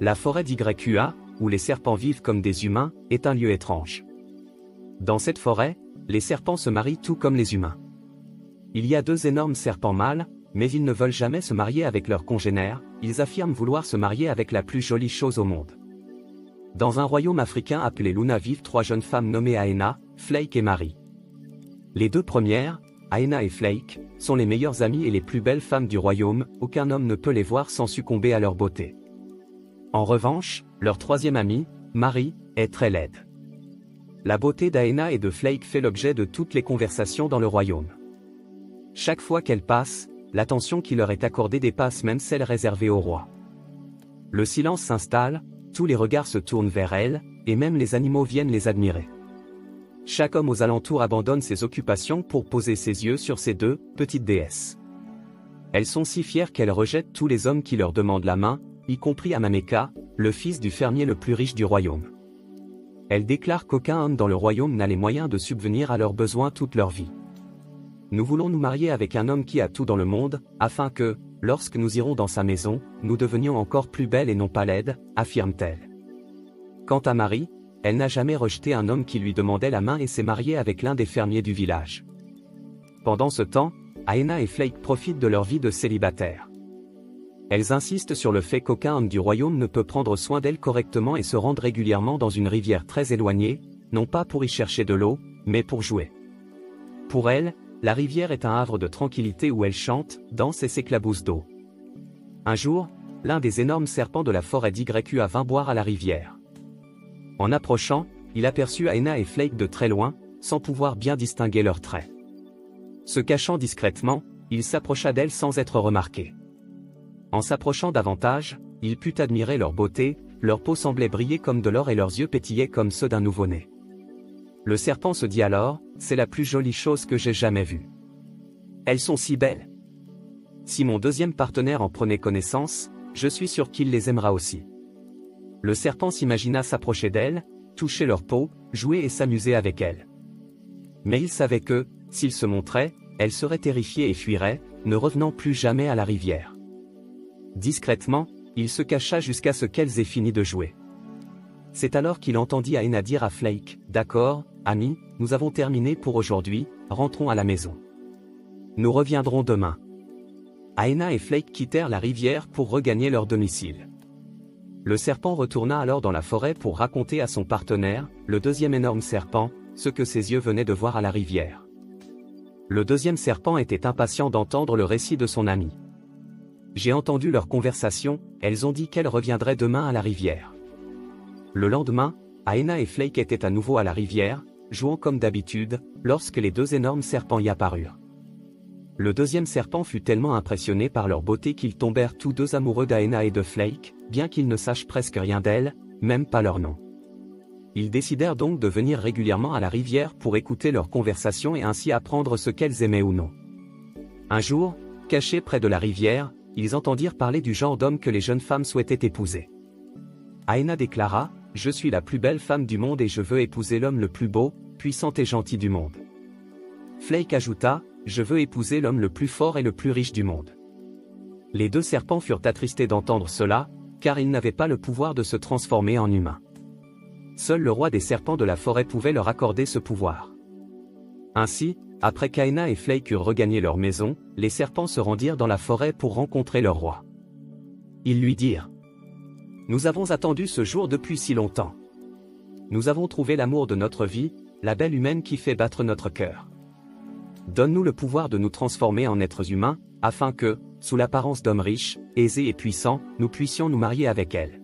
La forêt d'YQA, où les serpents vivent comme des humains, est un lieu étrange. Dans cette forêt, les serpents se marient tout comme les humains. Il y a 2 énormes serpents mâles, mais ils ne veulent jamais se marier avec leurs congénères, ils affirment vouloir se marier avec la plus jolie chose au monde. Dans un royaume africain appelé Luna vivent 3 jeunes femmes nommées Aena, Flake et Marie. Les 2 premières, Aena et Flake, sont les meilleures amies et les plus belles femmes du royaume, aucun homme ne peut les voir sans succomber à leur beauté. En revanche, leur 3e amie, Marie, est très laide. La beauté d'Aena et de Flake fait l'objet de toutes les conversations dans le royaume. Chaque fois qu'elles passent, l'attention qui leur est accordée dépasse même celle réservée au roi. Le silence s'installe, tous les regards se tournent vers elles, et même les animaux viennent les admirer. Chaque homme aux alentours abandonne ses occupations pour poser ses yeux sur ces 2 petites déesses. Elles sont si fières qu'elles rejettent tous les hommes qui leur demandent la main, y compris Amameka, le fils du fermier le plus riche du royaume. Elles déclarent qu'aucun homme dans le royaume n'a les moyens de subvenir à leurs besoins toute leur vie. Nous voulons nous marier avec un homme qui a tout dans le monde, afin que, lorsque nous irons dans sa maison, nous devenions encore plus belles et non pas laides, affirme-t-elle. Quant à Marie, elle n'a jamais rejeté un homme qui lui demandait la main et s'est mariée avec l'un des fermiers du village. Pendant ce temps, Aena et Flake profitent de leur vie de célibataire. Elles insistent sur le fait qu'aucun homme du royaume ne peut prendre soin d'elles correctement et se rendent régulièrement dans une rivière très éloignée, non pas pour y chercher de l'eau, mais pour jouer. Pour elles, la rivière est un havre de tranquillité où elles chantent, dansent et s'éclaboussent d'eau. Un jour, l'un des énormes serpents de la forêt d'YQA vint boire à la rivière. En approchant, il aperçut Aena et Flake de très loin, sans pouvoir bien distinguer leurs traits. Se cachant discrètement, il s'approcha d'elles sans être remarqué. En s'approchant davantage, il put admirer leur beauté, leur peau semblait briller comme de l'or et leurs yeux pétillaient comme ceux d'un nouveau-né. Le serpent se dit alors, c'est la plus jolie chose que j'ai jamais vue. Elles sont si belles. Si mon 2e partenaire en prenait connaissance, je suis sûr qu'il les aimera aussi. Le serpent s'imagina s'approcher d'elles, toucher leur peau, jouer et s'amuser avec elles. Mais il savait que, s'il se montrait, elles seraient terrifiées et fuiraient, ne revenant plus jamais à la rivière. Discrètement, il se cacha jusqu'à ce qu'elles aient fini de jouer. C'est alors qu'il entendit Aena dire à Flake, « D'accord, ami, nous avons terminé pour aujourd'hui, rentrons à la maison. Nous reviendrons demain. » Aena et Flake quittèrent la rivière pour regagner leur domicile. Le serpent retourna alors dans la forêt pour raconter à son partenaire, le 2e énorme serpent, ce que ses yeux venaient de voir à la rivière. Le 2e serpent était impatient d'entendre le récit de son ami. « J'ai entendu leur conversation, elles ont dit qu'elles reviendraient demain à la rivière. » Le lendemain, Aena et Flake étaient à nouveau à la rivière, jouant comme d'habitude, lorsque les 2 énormes serpents y apparurent. Le 2e serpent fut tellement impressionné par leur beauté qu'ils tombèrent tous 2 amoureux d'Aena et de Flake, bien qu'ils ne sachent presque rien d'elles, même pas leur nom. Ils décidèrent donc de venir régulièrement à la rivière pour écouter leurs conversations et ainsi apprendre ce qu'elles aimaient ou non. Un jour, cachés près de la rivière, ils entendirent parler du genre d'homme que les jeunes femmes souhaitaient épouser. Aena déclara, « Je suis la plus belle femme du monde et je veux épouser l'homme le plus beau, puissant et gentil du monde. » Flake ajouta, « Je veux épouser l'homme le plus fort et le plus riche du monde. » Les 2 serpents furent attristés d'entendre cela, car ils n'avaient pas le pouvoir de se transformer en humains. Seul le roi des serpents de la forêt pouvait leur accorder ce pouvoir. Ainsi, après qu'Aena et Flake eurent regagné leur maison, les serpents se rendirent dans la forêt pour rencontrer leur roi. Ils lui dirent, « Nous avons attendu ce jour depuis si longtemps. Nous avons trouvé l'amour de notre vie, la belle humaine qui fait battre notre cœur. Donne-nous le pouvoir de nous transformer en êtres humains, afin que, sous l'apparence d'hommes riches, aisés et puissants, nous puissions nous marier avec elle. »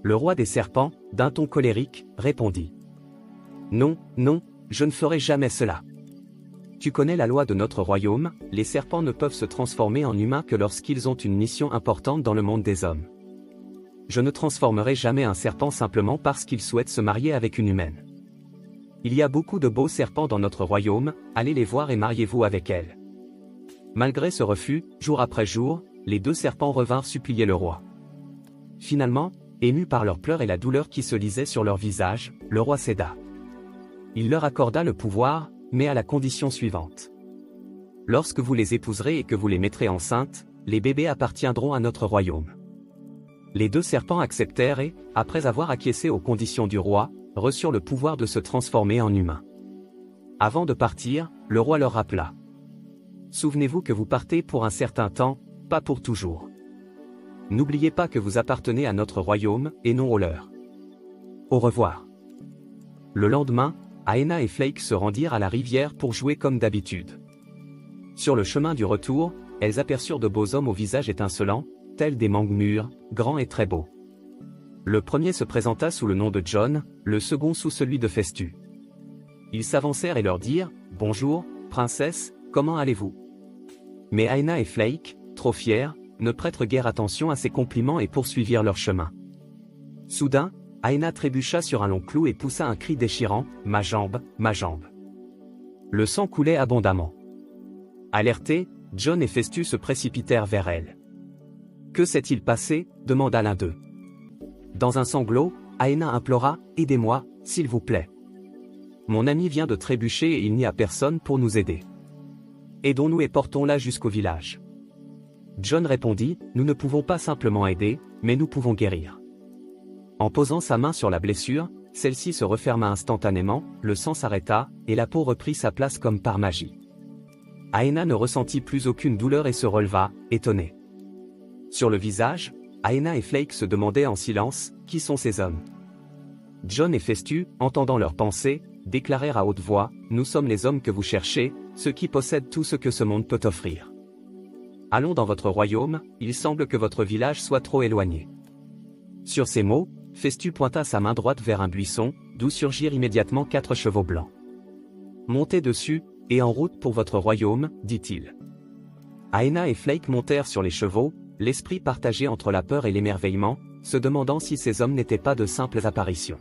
Le roi des serpents, d'un ton colérique, répondit, « Non, non, je ne ferai jamais cela. Tu connais la loi de notre royaume, les serpents ne peuvent se transformer en humains que lorsqu'ils ont une mission importante dans le monde des hommes. Je ne transformerai jamais un serpent simplement parce qu'il souhaite se marier avec une humaine. Il y a beaucoup de beaux serpents dans notre royaume, allez les voir et mariez-vous avec elles. » Malgré ce refus, jour après jour, les 2 serpents revinrent supplier le roi. Finalement, émus par leurs pleurs et la douleur qui se lisait sur leur visage, le roi céda. Il leur accorda le pouvoir, mais à la condition suivante. Lorsque vous les épouserez et que vous les mettrez enceintes, les bébés appartiendront à notre royaume. Les deux serpents acceptèrent et, après avoir acquiescé aux conditions du roi, reçurent le pouvoir de se transformer en humains. Avant de partir, le roi leur rappela. Souvenez-vous que vous partez pour un certain temps, pas pour toujours. N'oubliez pas que vous appartenez à notre royaume, et non au leur. Au revoir. Le lendemain, Aena et Flake se rendirent à la rivière pour jouer comme d'habitude. Sur le chemin du retour, elles aperçurent de beaux hommes au visage étincelant, tels des mangues mûres, grands et très beaux. Le premier se présenta sous le nom de John, le second sous celui de Festu. Ils s'avancèrent et leur dirent « Bonjour, princesse, comment allez-vous » Mais Aena et Flake, trop fiers, ne prêtèrent guère attention à ces compliments et poursuivirent leur chemin. Soudain, Aena trébucha sur un long clou et poussa un cri déchirant « Ma jambe, ma jambe !» Le sang coulait abondamment. Alertés, John et Festu se précipitèrent vers elle. « Que s'est-il passé » demanda l'un d'eux. Dans un sanglot, Aena implora « Aidez-moi, s'il vous plaît. Mon ami vient de trébucher et il n'y a personne pour nous aider. Aidons-nous et portons-la jusqu'au village. » John répondit « Nous ne pouvons pas simplement aider, mais nous pouvons guérir. » En posant sa main sur la blessure, celle-ci se referma instantanément, le sang s'arrêta, et la peau reprit sa place comme par magie. Aena ne ressentit plus aucune douleur et se releva, étonnée. Sur le visage, Aena et Flake se demandaient en silence « Qui sont ces hommes ?» John et Festu, entendant leurs pensées, déclarèrent à haute voix « Nous sommes les hommes que vous cherchez, ceux qui possèdent tout ce que ce monde peut offrir. Allons dans votre royaume, il semble que votre village soit trop éloigné. » Sur ces mots, Festu pointa sa main droite vers un buisson, d'où surgirent immédiatement 4 chevaux blancs. « Montez dessus, et en route pour votre royaume, dit-il. » Aena et Flake montèrent sur les chevaux, l'esprit partagé entre la peur et l'émerveillement, se demandant si ces hommes n'étaient pas de simples apparitions.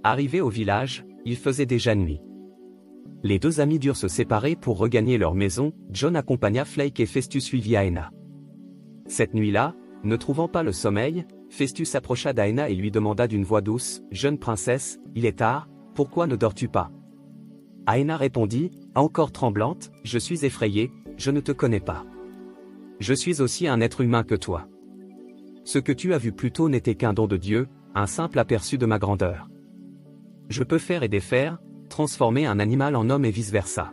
Arrivés au village, il faisait déjà nuit. Les deux amis durent se séparer pour regagner leur maison, John accompagna Flake et Festu suivit Aena. Cette nuit-là, ne trouvant pas le sommeil, Festu s'approcha d'Aena et lui demanda d'une voix douce « Jeune princesse, il est tard, pourquoi ne dors-tu pas » Aena répondit, encore tremblante, « Je suis effrayée, je ne te connais pas. Je suis aussi un être humain que toi. Ce que tu as vu plus tôt n'était qu'un don de Dieu, un simple aperçu de ma grandeur. Je peux faire et défaire, transformer un animal en homme et vice-versa.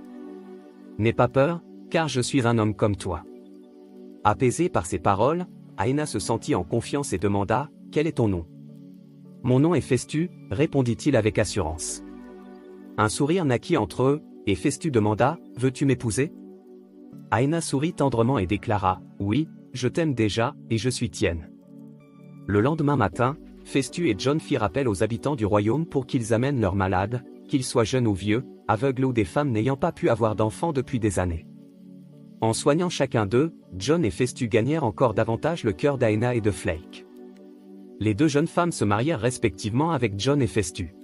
N'aie pas peur, car je suis un homme comme toi. » Apaisée par ces paroles, Aena se sentit en confiance et demanda « Quel est ton nom ?» « Mon nom est Festu, » répondit-il avec assurance. Un sourire naquit entre eux, et Festu demanda « Veux-tu m'épouser » Aena sourit tendrement et déclara « Oui, je t'aime déjà, et je suis tienne. » Le lendemain matin, Festu et John firent appel aux habitants du royaume pour qu'ils amènent leurs malades, qu'ils soient jeunes ou vieux, aveugles ou des femmes n'ayant pas pu avoir d'enfants depuis des années. En soignant chacun d'eux, John et Festu gagnèrent encore davantage le cœur d'Aena et de Flake. Les deux jeunes femmes se marièrent respectivement avec John et Festu.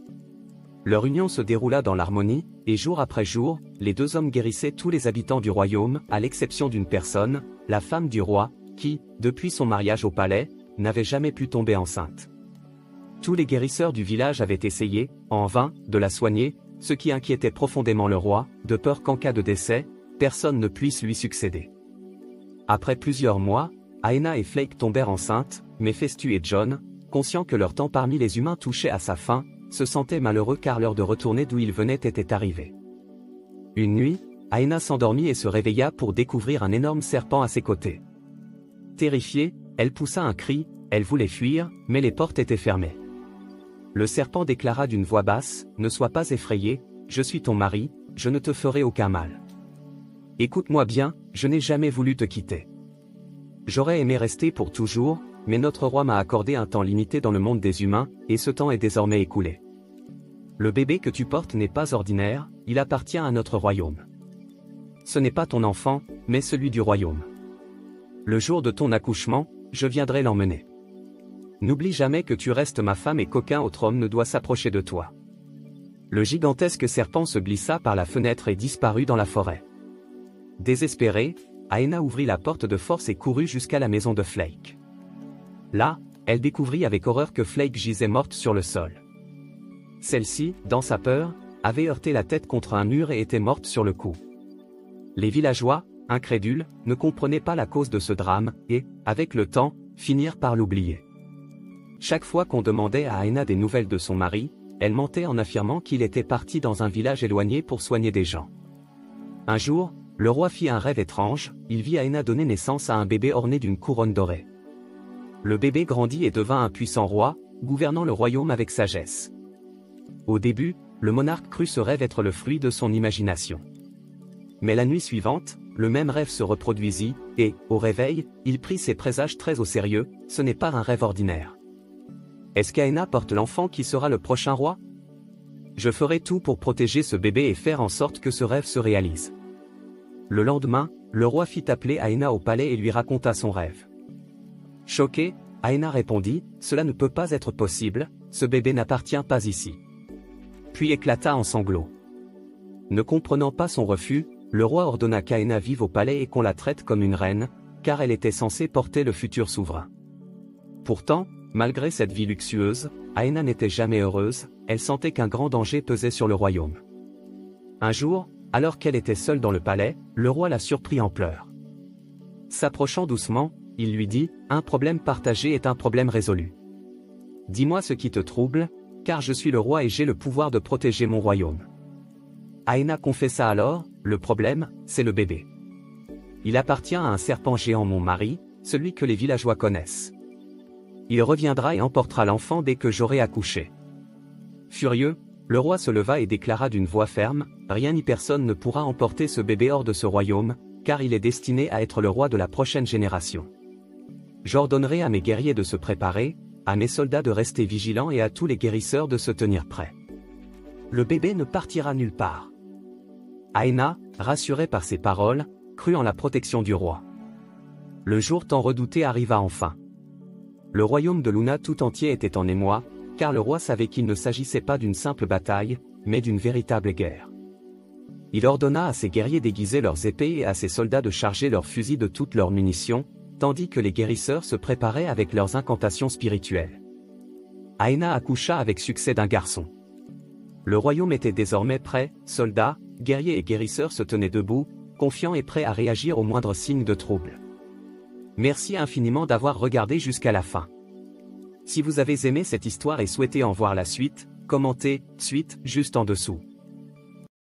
Leur union se déroula dans l'harmonie, et jour après jour, les deux hommes guérissaient tous les habitants du royaume, à l'exception d'une personne, la femme du roi, qui, depuis son mariage au palais, n'avait jamais pu tomber enceinte. Tous les guérisseurs du village avaient essayé, en vain, de la soigner, ce qui inquiétait profondément le roi, de peur qu'en cas de décès, personne ne puisse lui succéder. Après plusieurs mois, Aena et Flake tombèrent enceintes, mais Festu et John, conscients que leur temps parmi les humains touchait à sa fin, se sentaient malheureux car l'heure de retourner d'où ils venaient était arrivée. Une nuit, Aena s'endormit et se réveilla pour découvrir un énorme serpent à ses côtés. Terrifiée, elle poussa un cri, elle voulait fuir, mais les portes étaient fermées. Le serpent déclara d'une voix basse, « Ne sois pas effrayé, je suis ton mari, je ne te ferai aucun mal. Écoute-moi bien, je n'ai jamais voulu te quitter. J'aurais aimé rester pour toujours, mais notre roi m'a accordé un temps limité dans le monde des humains, et ce temps est désormais écoulé. Le bébé que tu portes n'est pas ordinaire, il appartient à notre royaume. Ce n'est pas ton enfant, mais celui du royaume. Le jour de ton accouchement, je viendrai l'emmener. N'oublie jamais que tu restes ma femme et qu'aucun autre homme ne doit s'approcher de toi. » Le gigantesque serpent se glissa par la fenêtre et disparut dans la forêt. Désespérée, Aena ouvrit la porte de force et courut jusqu'à la maison de Flake. Là, elle découvrit avec horreur que Flake gisait morte sur le sol. Celle-ci, dans sa peur, avait heurté la tête contre un mur et était morte sur le coup. Les villageois, incrédules, ne comprenaient pas la cause de ce drame, et, avec le temps, finirent par l'oublier. Chaque fois qu'on demandait à Aina des nouvelles de son mari, elle mentait en affirmant qu'il était parti dans un village éloigné pour soigner des gens. Un jour, le roi fit un rêve étrange, il vit Aina donner naissance à un bébé orné d'une couronne dorée. Le bébé grandit et devint un puissant roi, gouvernant le royaume avec sagesse. Au début, le monarque crut ce rêve être le fruit de son imagination. Mais la nuit suivante, le même rêve se reproduisit, et, au réveil, il prit ses présages très au sérieux, ce n'est pas un rêve ordinaire. Est-ce qu'Aina porte l'enfant qui sera le prochain roi? Je ferai tout pour protéger ce bébé et faire en sorte que ce rêve se réalise. Le lendemain, le roi fit appeler Aina au palais et lui raconta son rêve. Choquée, Aina répondit, « Cela ne peut pas être possible, ce bébé n'appartient pas ici. » Puis éclata en sanglots. Ne comprenant pas son refus, le roi ordonna qu'Aina vive au palais et qu'on la traite comme une reine, car elle était censée porter le futur souverain. Pourtant, malgré cette vie luxueuse, Aina n'était jamais heureuse, elle sentait qu'un grand danger pesait sur le royaume. Un jour, alors qu'elle était seule dans le palais, le roi la surprit en pleurs. S'approchant doucement, il lui dit, « Un problème partagé est un problème résolu. Dis-moi ce qui te trouble, car je suis le roi et j'ai le pouvoir de protéger mon royaume. » Aina confessa alors, « Le problème, c'est le bébé. Il appartient à un serpent géant mon mari, celui que les villageois connaissent. Il reviendra et emportera l'enfant dès que j'aurai accouché. » Furieux, le roi se leva et déclara d'une voix ferme, « Rien ni personne ne pourra emporter ce bébé hors de ce royaume, car il est destiné à être le roi de la prochaine génération. J'ordonnerai à mes guerriers de se préparer, à mes soldats de rester vigilants et à tous les guérisseurs de se tenir prêts. Le bébé ne partira nulle part. » Aina, rassurée par ces paroles, crut en la protection du roi. Le jour tant redouté arriva enfin. Le royaume de Luna tout entier était en émoi, car le roi savait qu'il ne s'agissait pas d'une simple bataille, mais d'une véritable guerre. Il ordonna à ses guerriers d'aiguiser leurs épées et à ses soldats de charger leurs fusils de toutes leurs munitions, tandis que les guérisseurs se préparaient avec leurs incantations spirituelles. Aina accoucha avec succès d'un garçon. Le royaume était désormais prêt, soldats, guerriers et guérisseurs se tenaient debout, confiants et prêts à réagir au moindre signe de trouble. Merci infiniment d'avoir regardé jusqu'à la fin. Si vous avez aimé cette histoire et souhaitez en voir la suite, commentez « Suite » juste en dessous.